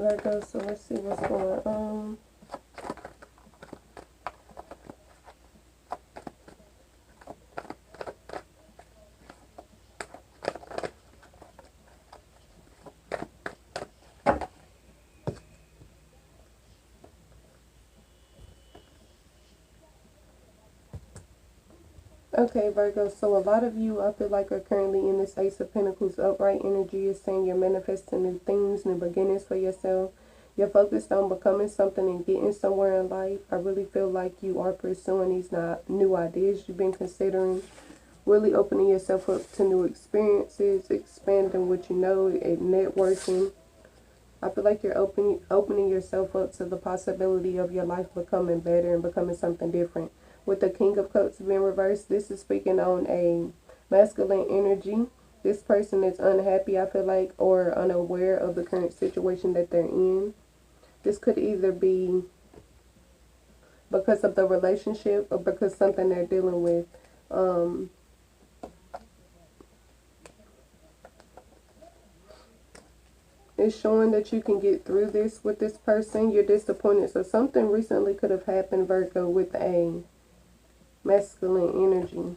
Virgo, so let's see what's going on. Okay, Virgo, so a lot of you, I feel like, are currently in this Ace of Pentacles upright energy. Is saying you're manifesting new things, new beginnings for yourself. You're focused on becoming something and getting somewhere in life. I really feel like you are pursuing these new ideas you've been considering. Really opening yourself up to new experiences, expanding what you know, and networking. I feel like you're opening yourself up to the possibility of your life becoming better and becoming something different. With the King of Cups being reversed, this is speaking on a masculine energy. This person is unhappy, I feel like, or unaware of the current situation that they're in. This could either be because of the relationship or because something they're dealing with. It's showing that you can get through this with this person. You're disappointed. So something recently could have happened, Virgo, with a masculine energy.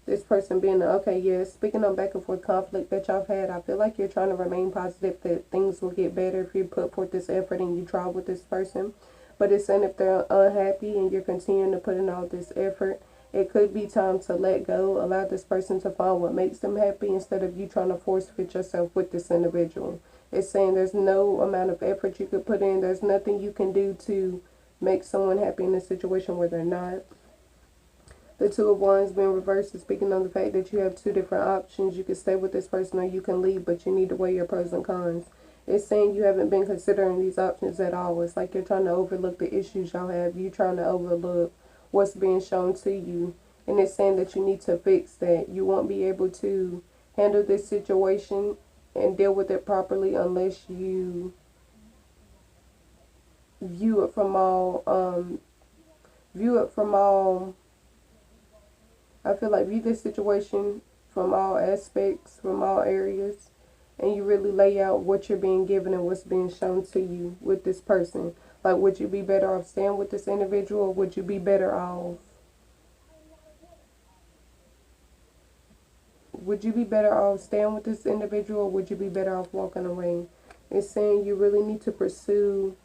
This person being, okay, yeah, speaking on back and forth conflict that y'all had, I feel like you're trying to remain positive that things will get better if you put forth this effort and you try with this person. But it's saying if they're unhappy and you're continuing to put in all this effort, it could be time to let go. Allow this person to find what makes them happy instead of you trying to force fit yourself with this individual. It's saying there's no amount of effort you could put in. There's nothing you can do to make someone happy in a situation where they're not. The Two of Wands being reversed is speaking on the fact that you have two different options. You can stay with this person or you can leave, but you need to weigh your pros and cons. It's saying you haven't been considering these options at all. It's like you're trying to overlook the issues y'all have. You're trying to overlook what's being shown to you. And it's saying that you need to fix that. You won't be able to handle this situation and deal with it properly unless you view it from all I feel like view this situation from all aspects, from all areas, and you really lay out what you're being given and what's being shown to you with this person. Like, would you be better off staying with this individual, or would you be better off staying with this individual, or would you be better off walking away? It's saying you really need to pursue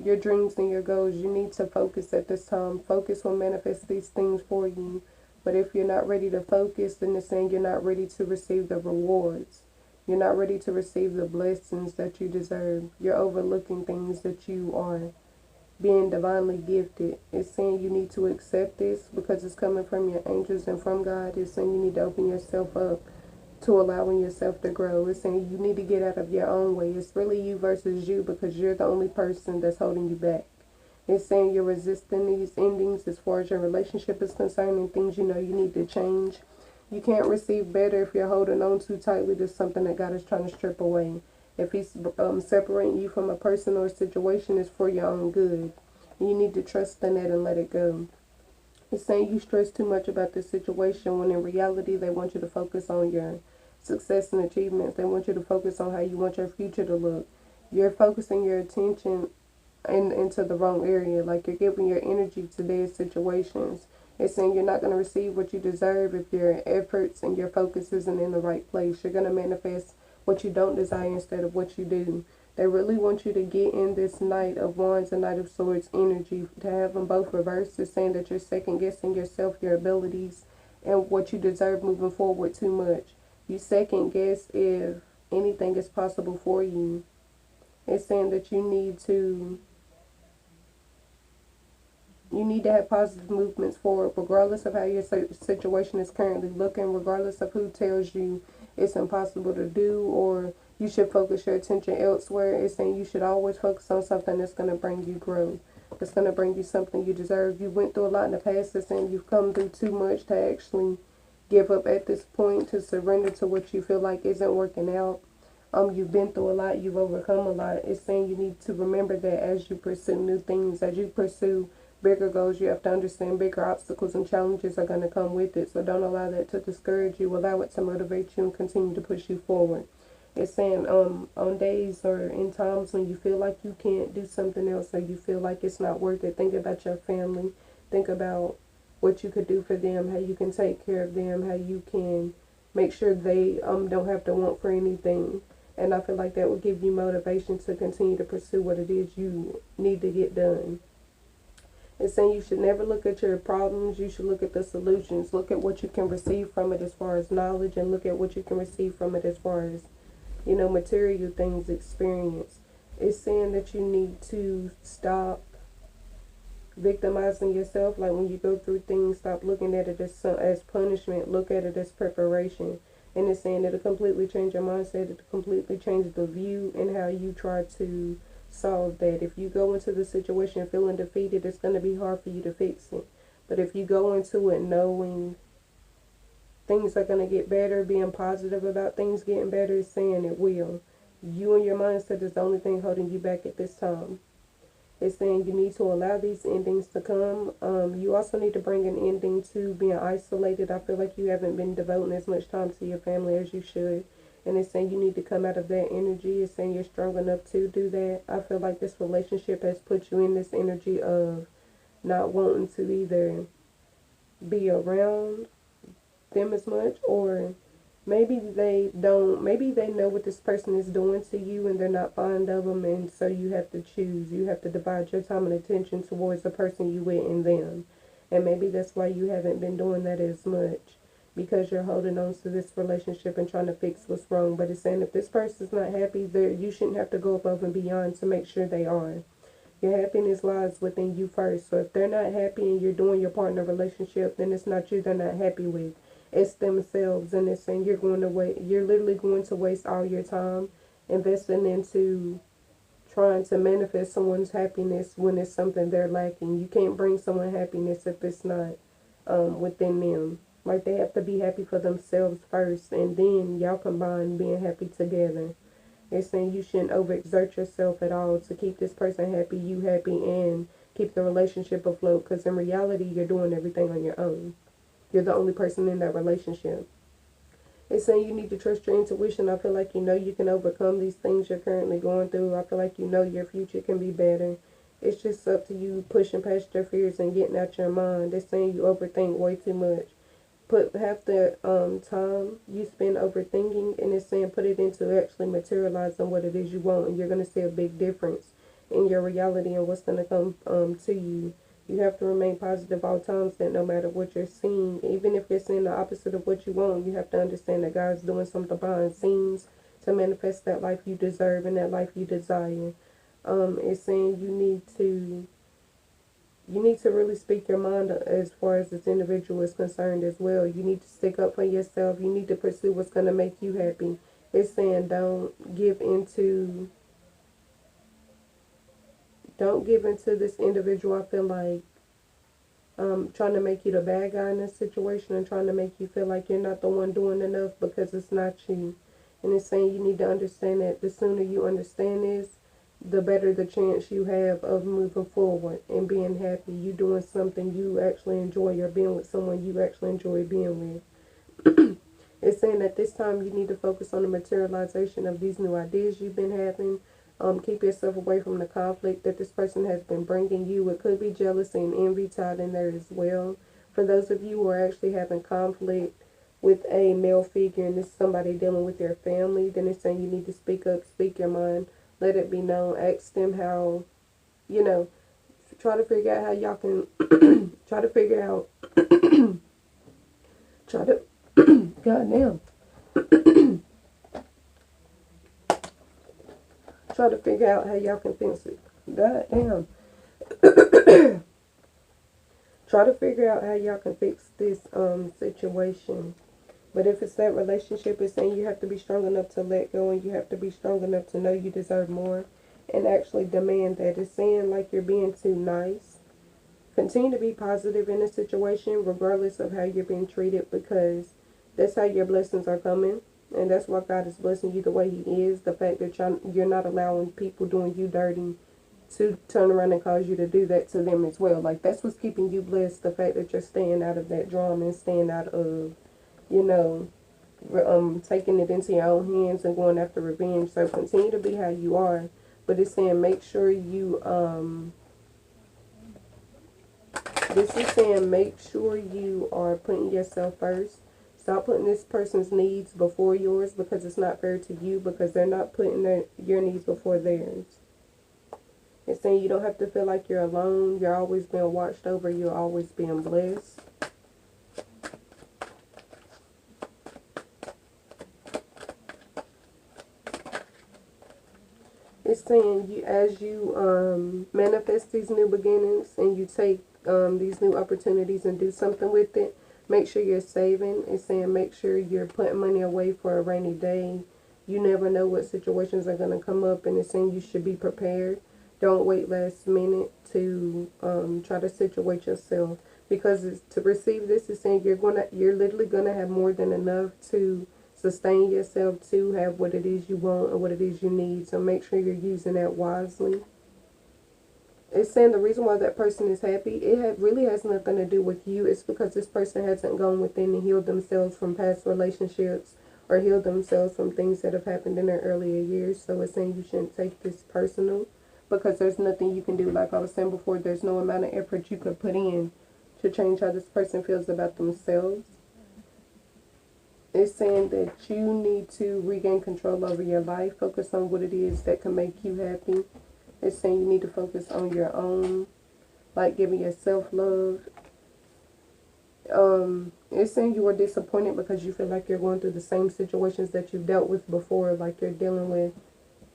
your dreams and your goals. You need to focus at this time. Focus will manifest these things for you. But if you're not ready to focus, then it's saying you're not ready to receive the rewards. You're not ready to receive the blessings that you deserve. You're overlooking things that you are being divinely gifted. It's saying you need to accept this because it's coming from your angels and from God. It's saying you need to open yourself up to allowing yourself to grow. It's saying you need to get out of your own way. It's really you versus you because you're the only person that's holding you back. It's saying you're resisting these endings as far as your relationship is concerned and things you know you need to change. You can't receive better if you're holding on too tightly to something that God is trying to strip away. If he's separating you from a person or a situation, it's for your own good. You need to trust in that and let it go. It's saying you stress too much about this situation when in reality they want you to focus on your success and achievements. They want you to focus on how you want your future to look. You're focusing your attention into the wrong area. Like, you're giving your energy to these situations. It's saying you're not going to receive what you deserve if your efforts and your focus isn't in the right place. You're going to manifest what you don't desire instead of what you do. They really want you to get in this Knight of Wands and Knight of Swords energy. To have them both reversed is saying that you're second guessing yourself, your abilities, and what you deserve moving forward too much. You second guess if anything is possible for you. It's saying that you need to have positive movements forward, regardless of how your situation is currently looking, regardless of who tells you it's impossible to do or you should focus your attention elsewhere. It's saying you should always focus on something that's going to bring you growth. That's going to bring you something you deserve. You went through a lot in the past. It's saying you've come through too much to actually give up at this point, to surrender to what you feel like isn't working out. You've been through a lot. You've overcome a lot. It's saying you need to remember that as you pursue new things, as you pursue bigger goals, you have to understand bigger obstacles and challenges are going to come with it. So don't allow that to discourage you. Allow it to motivate you and continue to push you forward. It's saying on days or in times when you feel like you can't do something else or you feel like it's not worth it, think about your family. Think about what you could do for them, how you can take care of them, how you can make sure they don't have to want for anything. And I feel like that will give you motivation to continue to pursue what it is you need to get done. It's saying you should never look at your problems, you should look at the solutions. Look at what you can receive from it as far as knowledge, and look at what you can receive from it as far as, material things, experience. It's saying that you need to stop victimizing yourself. Like when you go through things, stop looking at it as punishment, look at it as preparation. And it's saying it'll completely change your mindset, it'll completely change the view and how you try to solve that. If you go into the situation feeling defeated, it's going to be hard for you to fix it. But if you go into it knowing things are going to get better, being positive about things getting better, is saying it will. You and your mindset is the only thing holding you back at this time. It's saying you need to allow these endings to come. You also need to bring an ending to being isolated. I feel like you haven't been devoting as much time to your family as you should. And it's saying you need to come out of that energy. It's saying you're strong enough to do that. I feel like this relationship has put you in this energy of not wanting to either be around them as much, or maybe they know what this person is doing to you and they're not fond of them, and so you have to choose. You have to divide your time and attention towards the person you with and them. And maybe that's why you haven't been doing that as much, because you're holding on to this relationship and trying to fix what's wrong. But it's saying if this person's not happy, you shouldn't have to go above and beyond to make sure they are. Your happiness lies within you first. So if they're not happy and you're doing your partner relationship, then it's not you they're not happy with. It's themselves, and it's saying you're literally going to waste all your time investing into trying to manifest someone's happiness when it's something they're lacking. You can't bring someone happiness if it's not within them. Like, they have to be happy for themselves first, and then y'all combine being happy together. It's saying you shouldn't overexert yourself at all to keep this person happy, you happy, and keep the relationship afloat, because in reality, you're doing everything on your own. You're the only person in that relationship. It's saying you need to trust your intuition. I feel like you can overcome these things you're currently going through. I feel like your future can be better. It's just up to you pushing past your fears and getting out your mind. It's saying you overthink way too much. Put half the time you spend overthinking, and it's saying put it into actually materializing what it is you want, and you're going to see a big difference in your reality and what's going to come to you. You have to remain positive all times, that no matter what you're seeing, even if you're seeing the opposite of what you want, you have to understand that God's doing something behind the scenes to manifest that life you deserve and that life you desire. It's saying you need to really speak your mind as far as this individual is concerned as well. You need to stick up for yourself. You need to pursue what's going to make you happy. It's saying don't give into this individual. I feel like trying to make you the bad guy in this situation and trying to make you feel like you're not the one doing enough because it's not you. And it's saying you need to understand that the sooner you understand this, the better the chance you have of moving forward and being happy. You doing something you actually enjoy, or being with someone you actually enjoy being with. It's saying that this time you need to focus on the materialization of these new ideas you've been having. Keep yourself away from the conflict that this person has been bringing you. It could be jealousy and envy tied in there as well. For those of you who are actually having conflict with a male figure and this is somebody dealing with their family, then it's saying you need to speak up, speak your mind, let it be known, ask them how, try to figure out how y'all can, try to figure out, try to, goddamn. Try to figure out how y'all can fix it. God damn. Try to figure out how y'all can fix this situation. But if it's that relationship, it's saying you have to be strong enough to let go, and you have to be strong enough to know you deserve more and actually demand that. It's saying like you're being too nice. Continue to be positive in the situation regardless of how you're being treated, because that's how your blessings are coming. And that's why God is blessing you the way He is. The fact that you're not allowing people doing you dirty to turn around and cause you to do that to them as well. Like, that's what's keeping you blessed. The fact that you're staying out of that drama and staying out of, taking it into your own hands and going after revenge. So continue to be how you are, but it's saying make sure you this is saying make sure you are putting yourself first. Stop putting this person's needs before yours, because it's not fair to you, because they're not putting your needs before theirs. It's saying you don't have to feel like you're alone. You're always being watched over. You're always being blessed. It's saying you, as you manifest these new beginnings and you take these new opportunities and do something with it, make sure you're saving. It's saying make sure you're putting money away for a rainy day. You never know what situations are going to come up, and it's saying you should be prepared. Don't wait last minute to try to situate yourself, because to receive this is saying you're literally gonna have more than enough to sustain yourself, to have what it is you want and what it is you need. So make sure you're using that wisely. It's saying the reason why that person is happy, really has nothing to do with you. It's because this person hasn't gone within and healed themselves from past relationships or healed themselves from things that have happened in their earlier years. So it's saying you shouldn't take this personal, because there's nothing you can do. Like I was saying before, there's no amount of effort you could put in to change how this person feels about themselves. It's saying that you need to regain control over your life. Focus on what it is that can make you happy. It's saying you need to focus on your own, like giving yourself love. It's saying you are disappointed because you feel like you're going through the same situations that you've dealt with before, like you're dealing with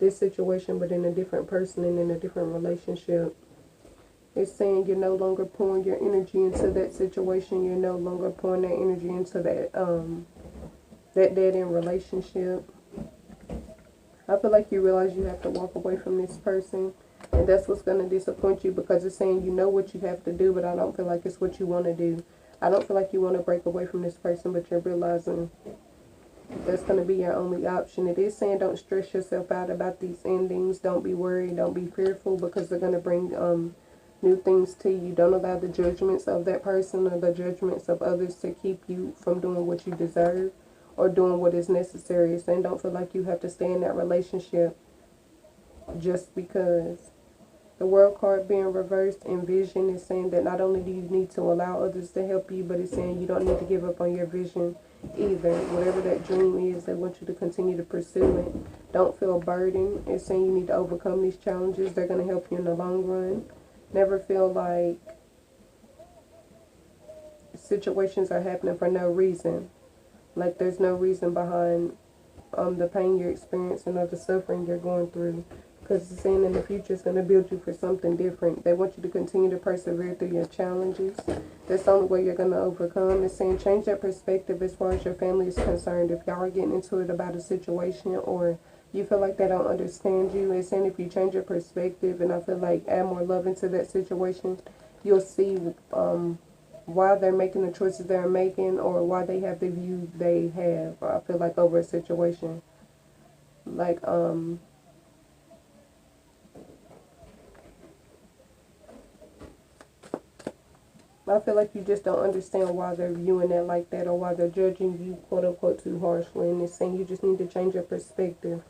this situation but in a different person and in a different relationship. It's saying you're no longer pouring your energy into that situation. You're no longer pouring that energy into that dead-end relationship. I feel like you realize you have to walk away from this person, and that's what's going to disappoint you, because it's saying you know what you have to do, but I don't feel like it's what you want to do. I don't feel like you want to break away from this person, but you're realizing that's going to be your only option. It is saying don't stress yourself out about these endings. Don't be worried. Don't be fearful, because they're going to bring new things to you. Don't allow the judgments of that person or the judgments of others to keep you from doing what you deserve or doing what is necessary. It's saying don't feel like you have to stay in that relationship just because. The world card being reversed in vision is saying that not only do you need to allow others to help you, but it's saying you don't need to give up on your vision either. Whatever that dream is, they want you to continue to pursue it. Don't feel burdened. It's saying you need to overcome these challenges. They're going to help you in the long run. Never feel like situations are happening for no reason. Like there's no reason behind the pain you're experiencing or the suffering you're going through. Because it's saying in the future it's going to build you for something different. They want you to continue to persevere through your challenges. That's the only way you're going to overcome. It's saying change that perspective as far as your family is concerned. If y'all are getting into it about a situation or you feel like they don't understand you, it's saying if you change your perspective and I feel like add more love into that situation, you'll see why they're making the choices they're making or why they have the view they have. I feel like over a situation. Like, I feel like you just don't understand why they're viewing it like that or why they're judging you, quote unquote, too harshly. And it's saying you just need to change your perspective.